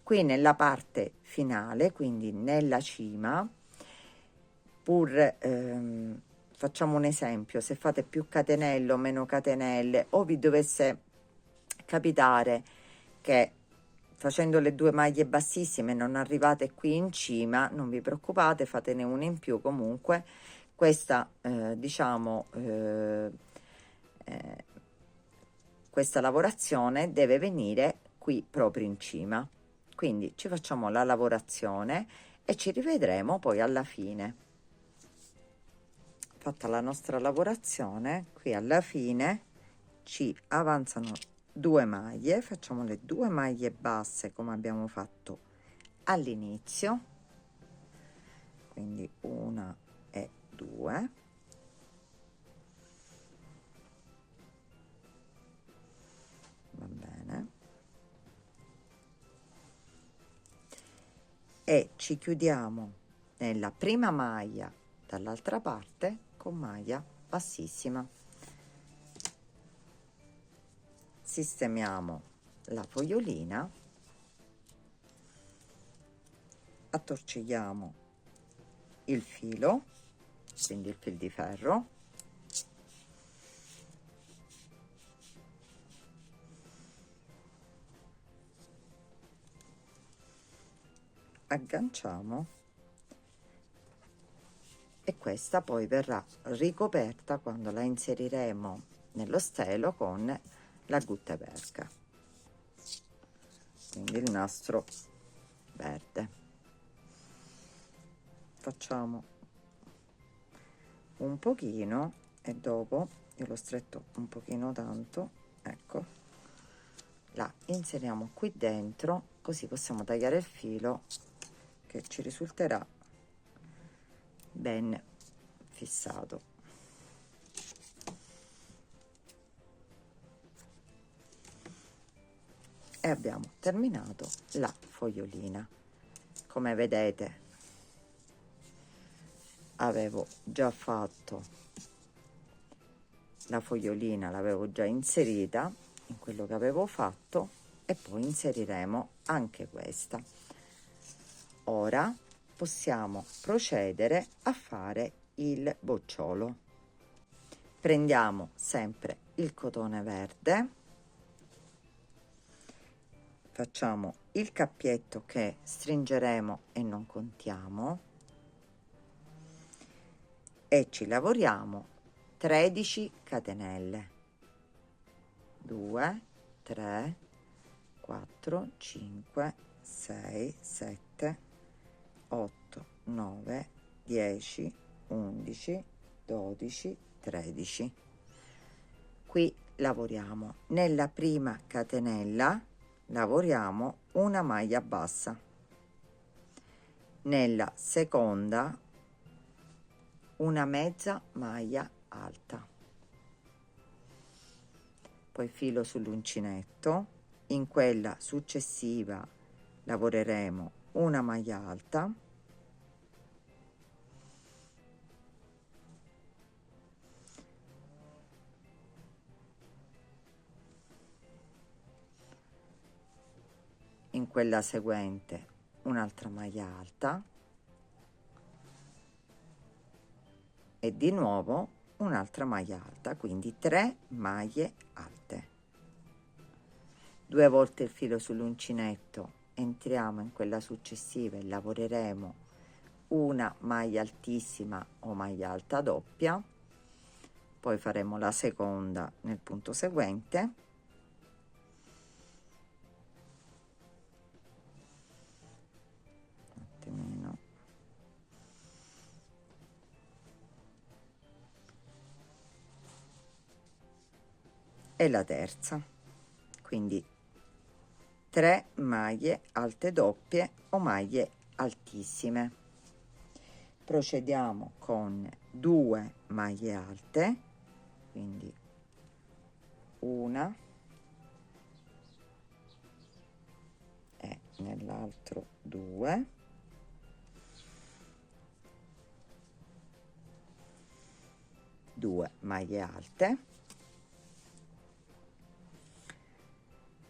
Qui nella parte finale, quindi nella cima, facciamo un esempio: se fate più catenelle o meno catenelle, o vi dovesse capitare che facendo le 2 maglie bassissime non arrivate qui in cima, non vi preoccupate, fatene una in più. Comunque questa questa lavorazione deve venire qui proprio in cima, quindi ci facciamo la lavorazione e ci rivedremo poi alla fine. Fatta la nostra lavorazione, qui alla fine ci avanzano 2 maglie, facciamo le 2 maglie basse come abbiamo fatto all'inizio, quindi 1 e 2, va bene, e ci chiudiamo nella prima maglia dall'altra parte con maglia bassissima. Sistemiamo la fogliolina, attorcigliamo il filo, quindi il fil di ferro, agganciamo e questa poi verrà ricoperta quando la inseriremo nello stelo con la guttaperca, quindi il nastro verde. Facciamo un pochino e dopo io lo stretto un pochino tanto, ecco, la inseriamo qui dentro, così possiamo tagliare il filo che ci risulterà ben fissato. E abbiamo terminato la fogliolina. Come vedete avevo già fatto la fogliolina, l'avevo già inserita in quello che avevo fatto, e poi inseriremo anche questa. Ora possiamo procedere a fare il bocciolo. Prendiamo sempre il cotone verde, facciamo il cappietto che stringeremo e non contiamo e ci lavoriamo 13 catenelle. 2 3 4 5 6 7 8 9 10 11 12 13. Qui lavoriamo nella prima catenella, lavoriamo una maglia bassa, nella seconda una mezza maglia alta, poi filo sull'uncinetto, in quella successiva lavoreremo una maglia alta, in quella seguente un'altra maglia alta e di nuovo un'altra maglia alta, quindi 3 maglie alte. 2 volte il filo sull'uncinetto, entriamo in quella successiva e lavoreremo una maglia altissima o maglia alta doppia, poi faremo la seconda nel punto seguente, un attimino, e la terza, quindi 3 maglie alte doppie o maglie altissime. Procediamo con 2 maglie alte, quindi una e nell'altro 2, due maglie alte,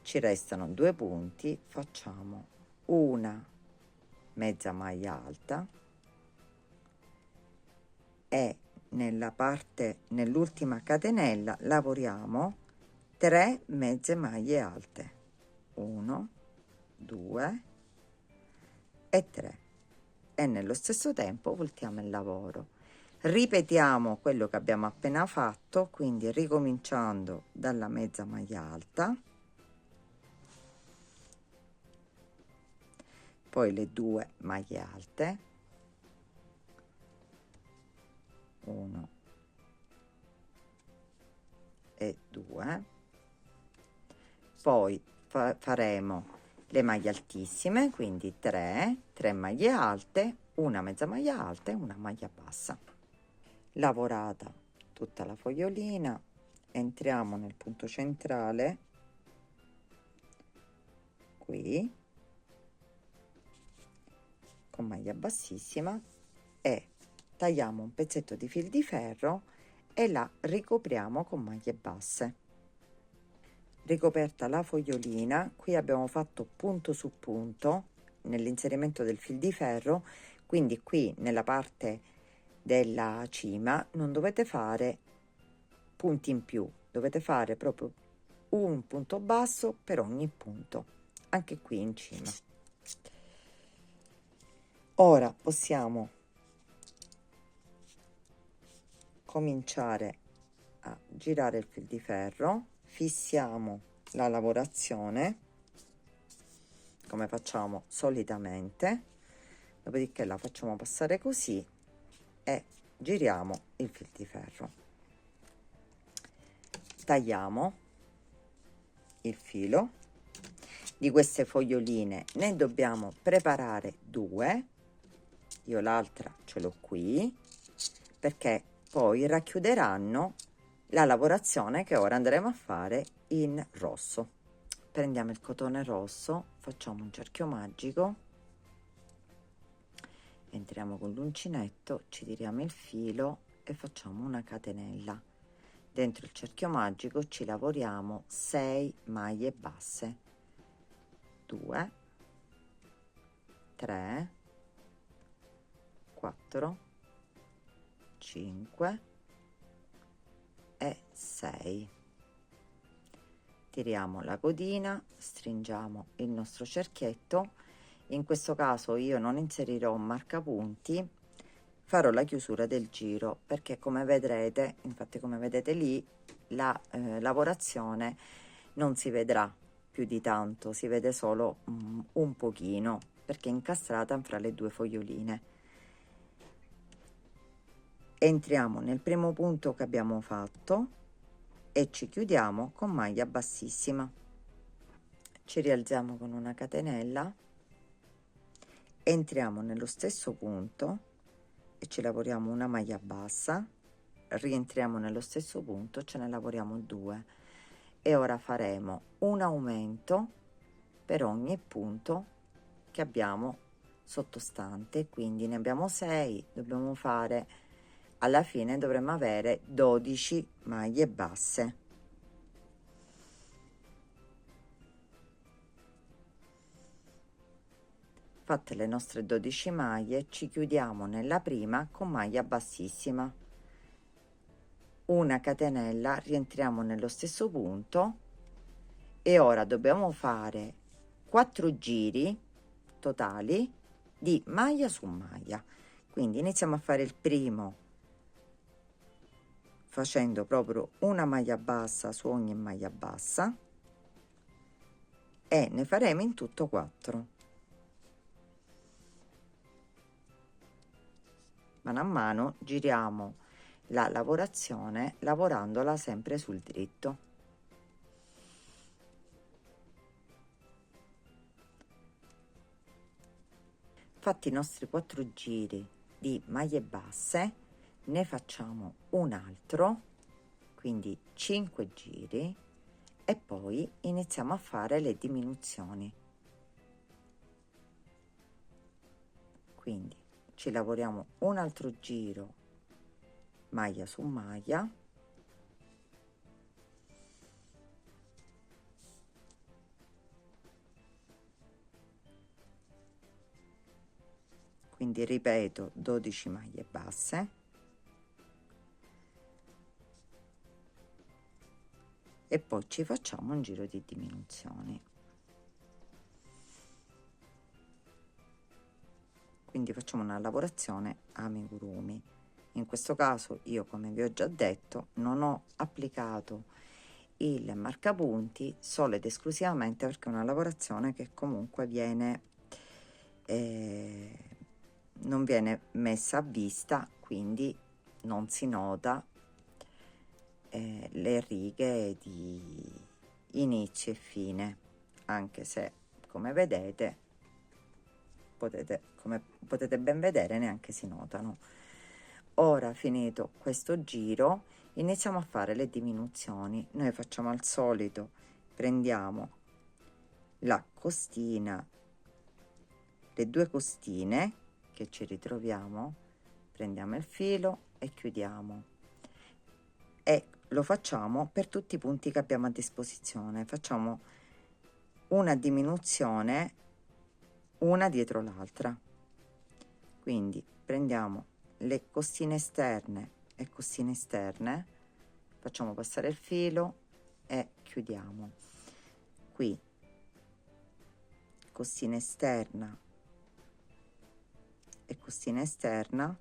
ci restano 2 punti, facciamo una mezza maglia alta e nella parte, nell'ultima catenella lavoriamo 3 mezze maglie alte, 1 2 e 3, e nello stesso tempo voltiamo il lavoro. Ripetiamo quello che abbiamo appena fatto, quindi ricominciando dalla mezza maglia alta, poi le 2 maglie alte, 1 e 2, poi faremo le maglie altissime, quindi 3 maglie alte, una mezza maglia alta e una maglia bassa. Lavorata tutta la fogliolina, entriamo nel punto centrale, qui, con maglia bassissima, e tagliamo un pezzetto di fil di ferro e la ricopriamo con maglie basse. Ricoperta la fogliolina, qui abbiamo fatto punto su punto nell'inserimento del fil di ferro, quindi qui nella parte della cima non dovete fare punti in più, dovete fare proprio un punto basso per ogni punto, anche qui in cima. Ora possiamo cominciare a girare il fil di ferro, fissiamo la lavorazione come facciamo solitamente, dopodiché la facciamo passare così e giriamo il fil di ferro, tagliamo il filo di queste foglioline, ne dobbiamo preparare 2, io l'altra ce l'ho qui perché poi racchiuderanno la lavorazione che ora andremo a fare in rosso. Prendiamo il cotone rosso, facciamo un cerchio magico, entriamo con l'uncinetto, ci tiriamo il filo e facciamo una catenella. Dentro il cerchio magico ci lavoriamo 6 maglie basse, 2 3 4 5 e 6. Tiriamo la codina, stringiamo il nostro cerchietto. In questo caso io non inserirò un marcapunti, farò la chiusura del giro perché come vedrete, infatti come vedete lì, la lavorazione non si vedrà più di tanto, si vede solo un pochino perché è incastrata fra le due foglioline. Entriamo nel primo punto che abbiamo fatto e ci chiudiamo con maglia bassissima. Ci rialziamo con una catenella, entriamo nello stesso punto e ci lavoriamo una maglia bassa, rientriamo nello stesso punto, ce ne lavoriamo 2 e ora faremo un aumento per ogni punto che abbiamo sottostante, quindi ne abbiamo 6, dobbiamo fare, alla fine dovremmo avere 12 maglie basse. Fatte le nostre 12 maglie, ci chiudiamo nella prima con maglia bassissima, una catenella, rientriamo nello stesso punto e ora dobbiamo fare 4 giri totali di maglia su maglia. Quindi iniziamo a fare il primo facendo proprio una maglia bassa su ogni maglia bassa e ne faremo in tutto 4. Mano a mano giriamo la lavorazione lavorandola sempre sul dritto. Fatti i nostri 4 giri di maglie basse, ne facciamo un altro, quindi 5 giri e poi iniziamo a fare le diminuzioni. Quindi ci lavoriamo un altro giro maglia su maglia, quindi ripeto 12 maglie basse e poi ci facciamo un giro di diminuzioni. Quindi facciamo una lavorazione amigurumi. In questo caso io, come vi ho già detto, non ho applicato il marcapunti solo ed esclusivamente perché è una lavorazione che comunque viene non viene messa a vista, quindi non si nota le righe di inizio e fine, anche se come vedete come potete ben vedere neanche si notano. Ora, finito questo giro, iniziamo a fare le diminuzioni. Noi facciamo al solito, prendiamo la costina, le 2 costine che ci ritroviamo, prendiamo il filo e chiudiamo, e lo facciamo per tutti i punti che abbiamo a disposizione. Facciamo una diminuzione una dietro l'altra, quindi prendiamo le costine esterne e costine esterne, facciamo passare il filo e chiudiamo. Qui costina esterna e costina esterna,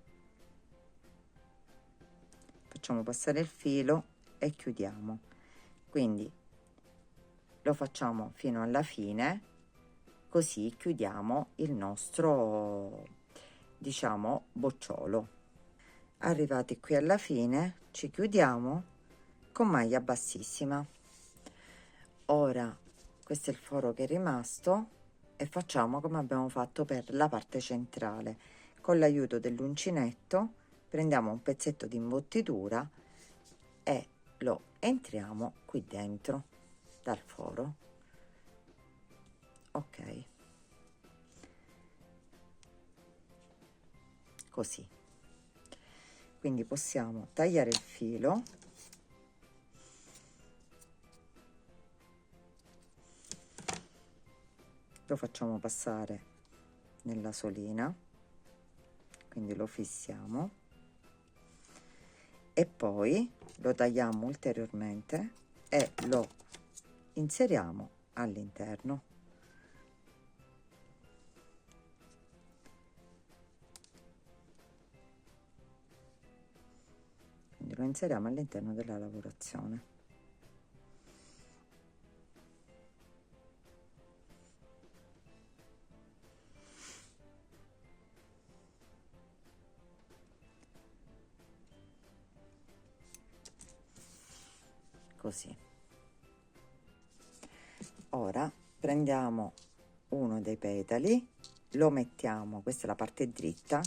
facciamo passare il filo e chiudiamo. Quindi lo facciamo fino alla fine, così chiudiamo il nostro, diciamo, bocciolo. Arrivati qui alla fine ci chiudiamo con maglia bassissima. Ora questo è il foro che è rimasto e facciamo come abbiamo fatto per la parte centrale. Con l'aiuto dell'uncinetto prendiamo un pezzetto di imbottitura e lo entriamo qui dentro dal foro. Ok, così. Quindi possiamo tagliare il filo, lo facciamo passare nella solina, quindi lo fissiamo e poi lo tagliamo ulteriormente e lo inseriamo all'interno. Quindi lo inseriamo all'interno della lavorazione. così. Ora prendiamo uno dei petali, lo mettiamo, questa è la parte dritta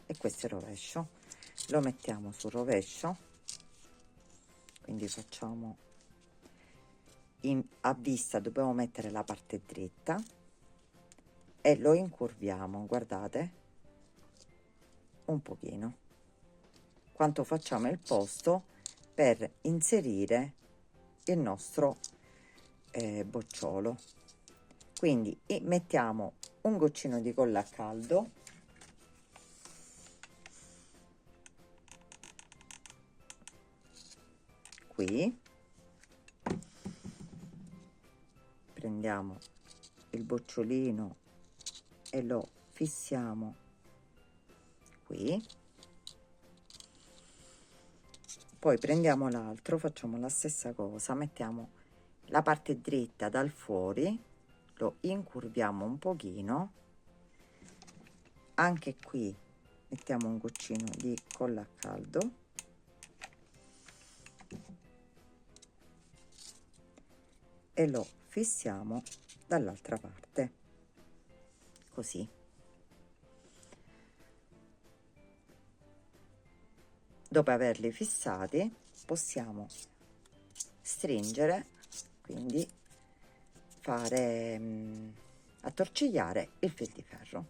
e questo è il rovescio, lo mettiamo sul rovescio, quindi facciamo a vista, dobbiamo mettere la parte dritta e lo incurviamo, guardate, un pochino, quanto facciamo il posto per inserire il nostro bocciolo. Quindi mettiamo un goccino di colla a caldo, qui prendiamo il bocciolino e lo fissiamo qui, poi prendiamo l'altro, facciamo la stessa cosa, mettiamo la parte dritta dal fuori, lo incurviamo un pochino, anche qui mettiamo un goccino di colla a caldo e lo fissiamo dall'altra parte, così. Dopo averli fissati possiamo stringere, quindi fare attorcigliare il fil di ferro.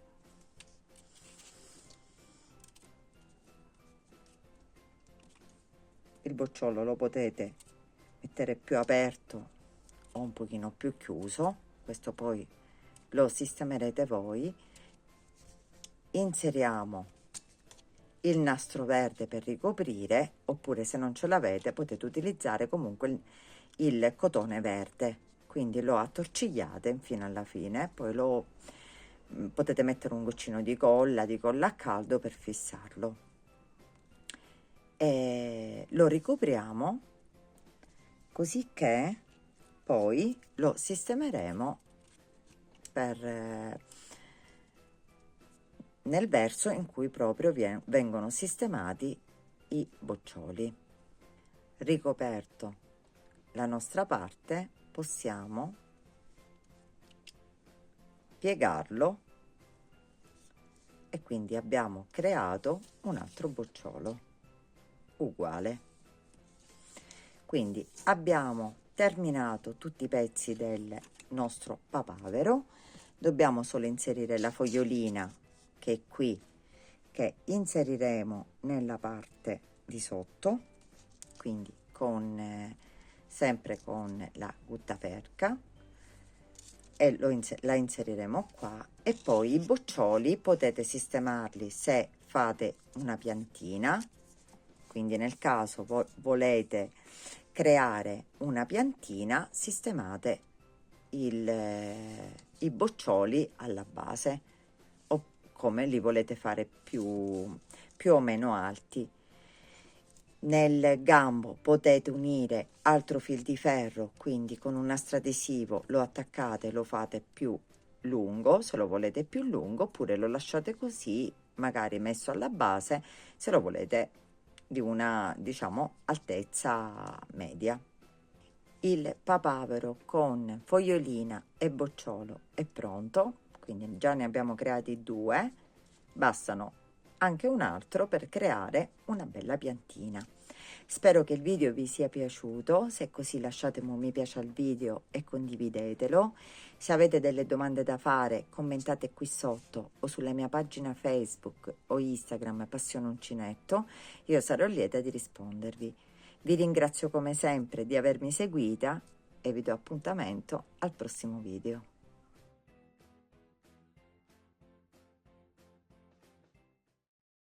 Il bocciolo lo potete mettere più aperto o un pochino più chiuso, questo poi lo sistemerete voi. Inseriamo il nastro verde per ricoprire, oppure se non ce l'avete potete utilizzare comunque il cotone verde, quindi lo attorcigliate fino alla fine, poi lo potete mettere un goccino di colla a caldo per fissarlo e lo ricopriamo, così che poi lo sistemeremo per nel verso in cui proprio vengono sistemati i boccioli. Ricoperto la nostra parte, possiamo piegarlo e quindi abbiamo creato un altro bocciolo uguale. Quindi abbiamo terminato tutti i pezzi del nostro papavero, dobbiamo solo inserire la fogliolina che è qui, che inseriremo nella parte di sotto, quindi con sempre con la guttaperca, e la inseriremo qua. E poi i boccioli potete sistemarli se fate una piantina, quindi nel caso volete creare una piantina, sistemate i boccioli alla base, o come li volete fare più o meno alti. Nel gambo potete unire altro fil di ferro, quindi con un nastro adesivo lo attaccate, lo fate più lungo se lo volete più lungo, oppure lo lasciate così magari messo alla base se lo volete di una, diciamo, altezza media. Il papavero con fogliolina e bocciolo è pronto, quindi già ne abbiamo creati due, bastano anche un altro per creare una bella piantina. Spero che il video vi sia piaciuto, se è così lasciatemi un mi piace al video e condividetelo. Se avete delle domande da fare, commentate qui sotto o sulla mia pagina Facebook o Instagram Passione Uncinetto, io sarò lieta di rispondervi. Vi ringrazio come sempre di avermi seguita e vi do appuntamento al prossimo video.